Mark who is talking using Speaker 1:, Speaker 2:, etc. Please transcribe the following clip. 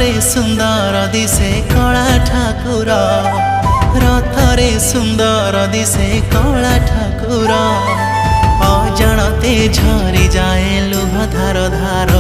Speaker 1: ରଥରେ ସୁନ୍ଦର ଦିଶେ କଳା ଠାକୁର, ରଥରେ ସୁନ୍ଦର ଦିଶେ କଳା ଠାକୁର। ଅଜାଣତେ ଝରି ଯାଏ ଲୁହ ଧାର ଧାର।